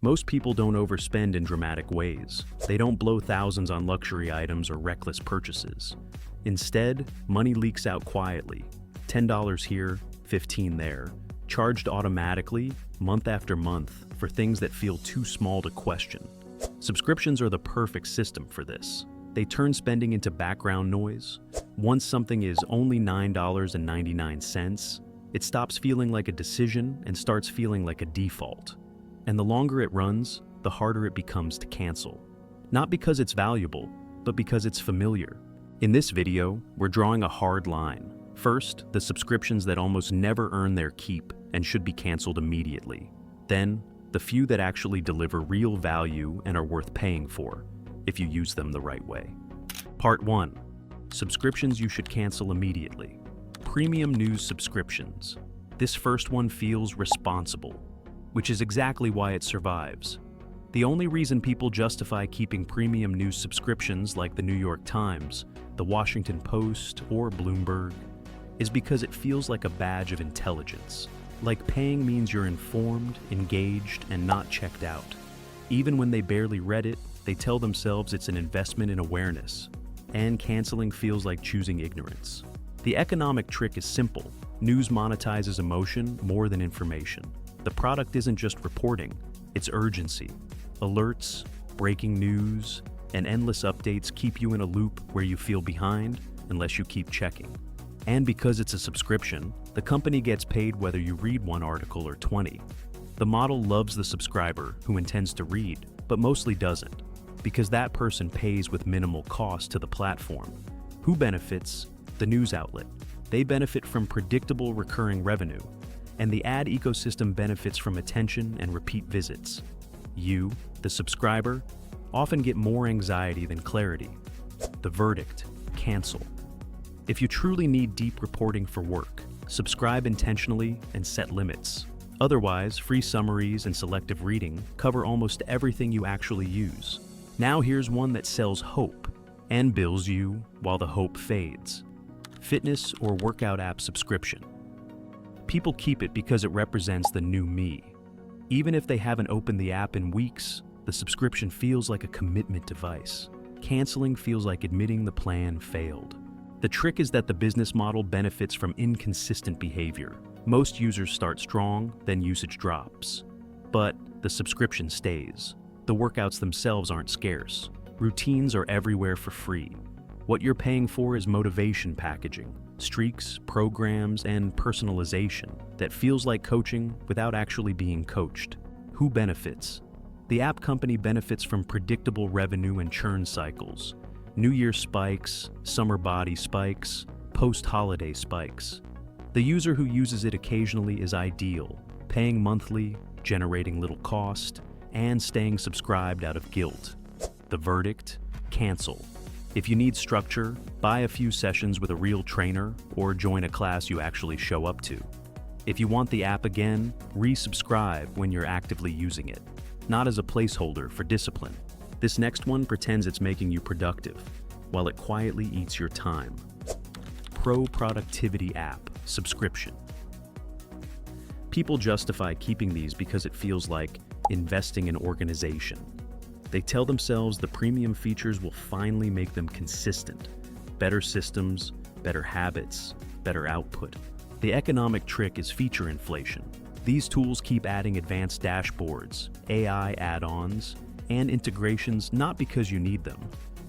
Most people don't overspend in dramatic ways. They don't blow thousands on luxury items or reckless purchases. Instead, money leaks out quietly. $10 here, $15 there, charged automatically, month after month, for things that feel too small to question. Subscriptions are the perfect system for this. They turn spending into background noise. Once something is only $9.99, it stops feeling like a decision and starts feeling like a default. And the longer it runs, the harder it becomes to cancel. Not because it's valuable, but because it's familiar. In this video, we're drawing a hard line. First, the subscriptions that almost never earn their keep and should be canceled immediately. Then, the few that actually deliver real value and are worth paying for, if you use them the right way. Part 1. Subscriptions you should cancel immediately. Premium news subscriptions. This first one feels responsible, which is exactly why it survives. The only reason people justify keeping premium news subscriptions like the New York Times, the Washington Post, or Bloomberg is because it feels like a badge of intelligence. Like paying means you're informed, engaged, and not checked out. Even when they barely read it, they tell themselves it's an investment in awareness. And canceling feels like choosing ignorance. The economic trick is simple. News monetizes emotion more than information. The product isn't just reporting, it's urgency. Alerts, breaking news, and endless updates keep you in a loop where you feel behind unless you keep checking. And because it's a subscription, the company gets paid whether you read one article or 20. The model loves the subscriber who intends to read, but mostly doesn't, because that person pays with minimal cost to the platform. Who benefits? The news outlet. They benefit from predictable recurring revenue, and the ad ecosystem benefits from attention and repeat visits. You, the subscriber, often get more anxiety than clarity. The verdict: cancel. If you truly need deep reporting for work, subscribe intentionally and set limits. Otherwise, free summaries and selective reading cover almost everything you actually use. Now here's one that sells hope and bills you while the hope fades. Fitness or workout app subscription. People keep it because it represents the new me. Even if they haven't opened the app in weeks, the subscription feels like a commitment device. Canceling feels like admitting the plan failed. The trick is that the business model benefits from inconsistent behavior. Most users start strong, then usage drops. But the subscription stays. The workouts themselves aren't scarce. Routines are everywhere for free. What you're paying for is motivation packaging, streaks, programs, and personalization that feels like coaching without actually being coached. Who benefits? The app company benefits from predictable revenue and churn cycles. New Year spikes, summer body spikes, post-holiday spikes. The user who uses it occasionally is ideal, paying monthly, generating little cost, and staying subscribed out of guilt. The verdict: cancel. If you need structure, buy a few sessions with a real trainer or join a class you actually show up to. If you want the app again, resubscribe when you're actively using it, not as a placeholder for discipline. This next one pretends it's making you productive, while it quietly eats your time. Pro Productivity App Subscription. People justify keeping these because it feels like investing in organization. They tell themselves the premium features will finally make them consistent. Better systems, better habits, better output. The economic trick is feature inflation. These tools keep adding advanced dashboards, AI add-ons, and integrations not because you need them,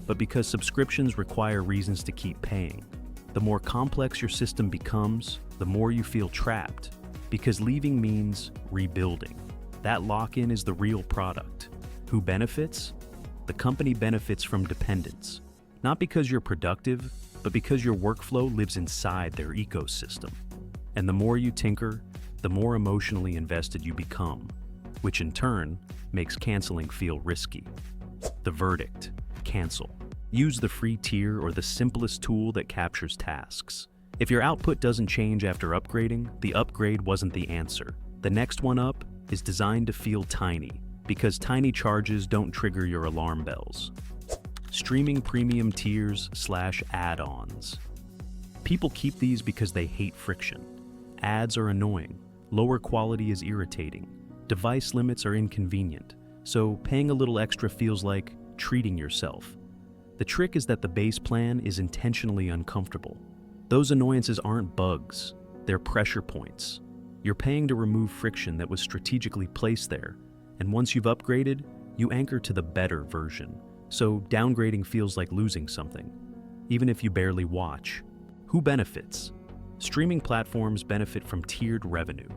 but because subscriptions require reasons to keep paying. The more complex your system becomes, the more you feel trapped, because leaving means rebuilding. That lock-in is the real product. Who benefits? The company benefits from dependence, not because you're productive, but because your workflow lives inside their ecosystem. And the more you tinker, the more emotionally invested you become, which in turn makes canceling feel risky. The verdict: cancel. Use the free tier or the simplest tool that captures tasks. If your output doesn't change after upgrading, the upgrade wasn't the answer. The next one up is designed to feel tiny, because tiny charges don't trigger your alarm bells. Streaming premium tiers / add-ons. People keep these because they hate friction. Ads are annoying, lower quality is irritating, device limits are inconvenient, so paying a little extra feels like treating yourself. The trick is that the base plan is intentionally uncomfortable. Those annoyances aren't bugs, they're pressure points. You're paying to remove friction that was strategically placed there, and once you've upgraded, you anchor to the better version. So downgrading feels like losing something, even if you barely watch. Who benefits? Streaming platforms benefit from tiered revenue.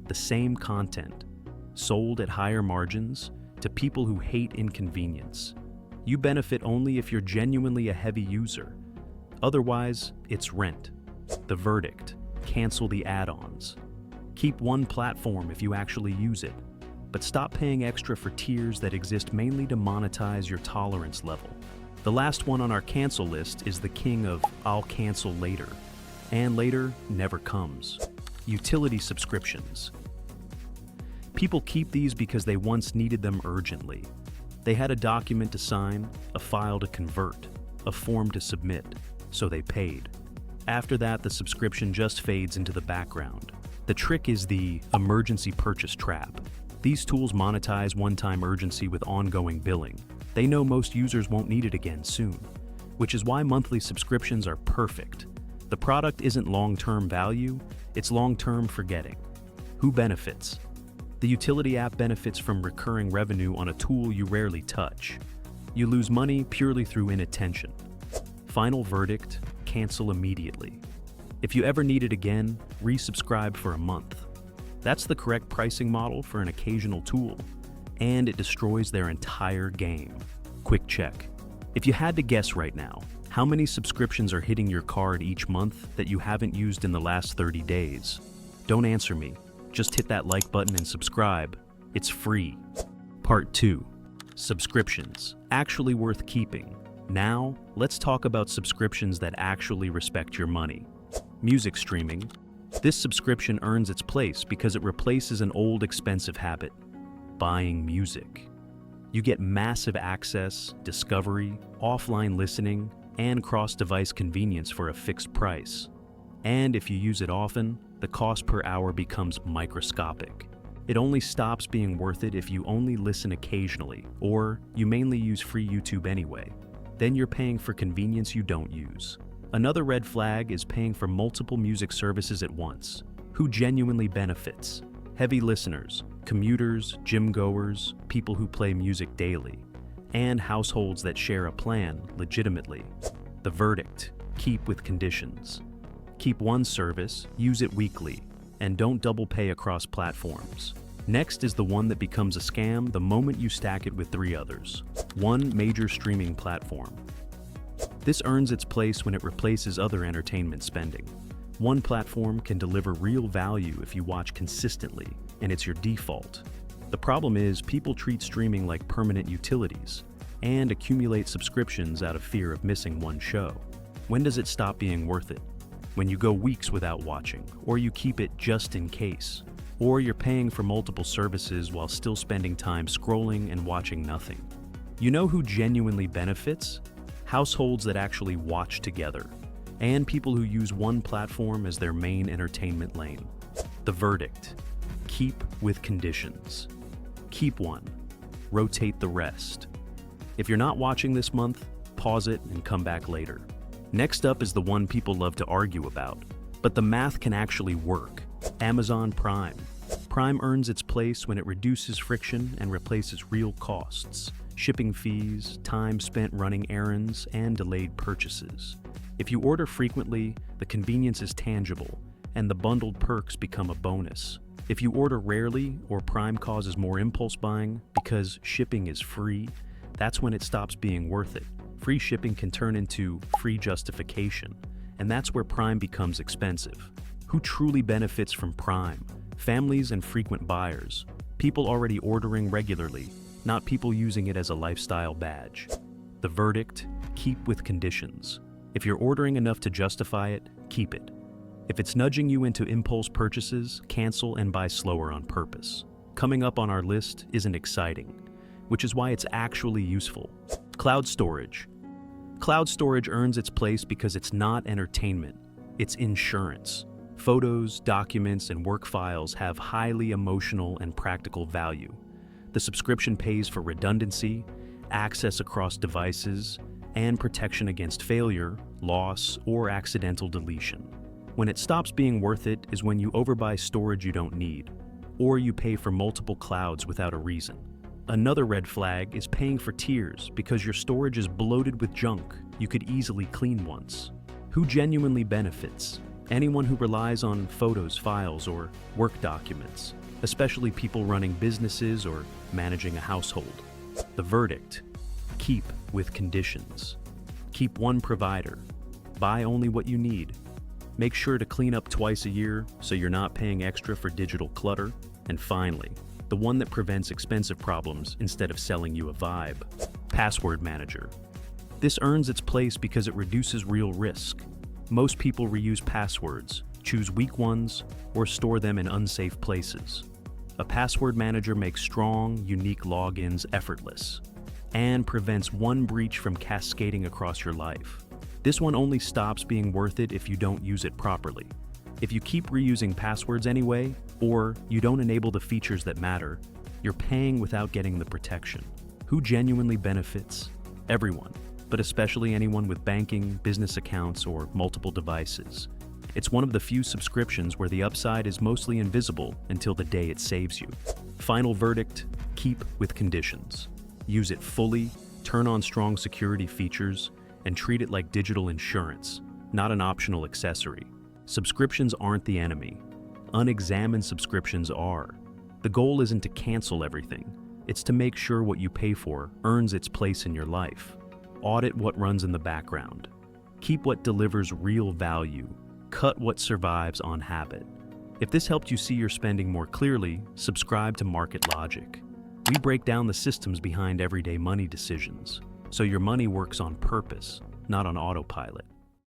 The same content, sold at higher margins to people who hate inconvenience. You benefit only if you're genuinely a heavy user. Otherwise, it's rent. The verdict: cancel the add-ons. Keep one platform if you actually use it, but stop paying extra for tiers that exist mainly to monetize your tolerance level. The last one on our cancel list is the king of "I'll cancel later," and later never comes. Utility subscriptions. People keep these because they once needed them urgently. They had a document to sign, a file to convert, a form to submit, so they paid. After that, the subscription just fades into the background. The trick is the emergency purchase trap. These tools monetize one-time urgency with ongoing billing. They know most users won't need it again soon, which is why monthly subscriptions are perfect. The product isn't long-term value, it's long-term forgetting. Who benefits? The utility app benefits from recurring revenue on a tool you rarely touch. You lose money purely through inattention. Final verdict: cancel immediately. If you ever need it again, resubscribe for a month. That's the correct pricing model for an occasional tool, and it destroys their entire game. Quick check. If you had to guess right now, how many subscriptions are hitting your card each month that you haven't used in the last 30 days? Don't answer me. Just hit that like button and subscribe. It's free. Part 2. Subscriptions. Actually worth keeping. Now, let's talk about subscriptions that actually respect your money. Music streaming. This subscription earns its place because it replaces an old expensive habit: buying music. You get massive access, discovery, offline listening, and cross-device convenience for a fixed price. And if you use it often, the cost per hour becomes microscopic. It only stops being worth it if you only listen occasionally, or you mainly use free YouTube anyway. Then you're paying for convenience you don't use. Another red flag is paying for multiple music services at once. Who genuinely benefits? Heavy listeners, commuters, gym goers, people who play music daily, and households that share a plan legitimately. The verdict: keep with conditions. Keep one service, use it weekly, and don't double pay across platforms. Next is the one that becomes a scam the moment you stack it with 3 others. One major streaming platform. This earns its place when it replaces other entertainment spending. One platform can deliver real value if you watch consistently, and it's your default. The problem is, people treat streaming like permanent utilities and accumulate subscriptions out of fear of missing one show. When does it stop being worth it? When you go weeks without watching, or you keep it just in case, or you're paying for multiple services while still spending time scrolling and watching nothing. You know who genuinely benefits? Households that actually watch together, and people who use one platform as their main entertainment lane. The verdict: keep with conditions. Keep one, rotate the rest. If you're not watching this month, pause it and come back later. Next up is the one people love to argue about, but the math can actually work. Amazon Prime. Prime earns its place when it reduces friction and replaces real costs: shipping fees, time spent running errands, and delayed purchases. If you order frequently, the convenience is tangible, and the bundled perks become a bonus. If you order rarely, or Prime causes more impulse buying because shipping is free, that's when it stops being worth it. Free shipping can turn into free justification, and that's where Prime becomes expensive. Who truly benefits from Prime? Families and frequent buyers. People already ordering regularly, not people using it as a lifestyle badge. The verdict: keep with conditions. If you're ordering enough to justify it, keep it. If it's nudging you into impulse purchases, cancel and buy slower on purpose. Coming up on our list isn't exciting, which is why it's actually useful. Cloud storage. Cloud storage earns its place because it's not entertainment, it's insurance. Photos, documents, and work files have highly emotional and practical value. The subscription pays for redundancy, access across devices, and protection against failure, loss, or accidental deletion. When it stops being worth it is when you overbuy storage you don't need, or you pay for multiple clouds without a reason. Another red flag is paying for tiers because your storage is bloated with junk you could easily clean once. Who genuinely benefits? Anyone who relies on photos, files, or work documents, especially people running businesses or managing a household. The verdict: keep with conditions. Keep one provider. Buy only what you need. Make sure to clean up twice a year so you're not paying extra for digital clutter. And finally, the one that prevents expensive problems instead of selling you a vibe: Password Manager. This earns its place because it reduces real risk. Most people reuse passwords, choose weak ones, or store them in unsafe places. A password manager makes strong, unique logins effortless and prevents one breach from cascading across your life. This one only stops being worth it if you don't use it properly. If you keep reusing passwords anyway, or you don't enable the features that matter, you're paying without getting the protection. Who genuinely benefits? Everyone, but especially anyone with banking, business accounts, or multiple devices. It's one of the few subscriptions where the upside is mostly invisible until the day it saves you. Final verdict: keep with conditions. Use it fully, turn on strong security features, and treat it like digital insurance, not an optional accessory. Subscriptions aren't the enemy. Unexamined subscriptions are. The goal isn't to cancel everything. It's to make sure what you pay for earns its place in your life. Audit what runs in the background. Keep what delivers real value. Cut what survives on habit. If this helped you see your spending more clearly, subscribe to Market Logic. We break down the systems behind everyday money decisions, so your money works on purpose, not on autopilot.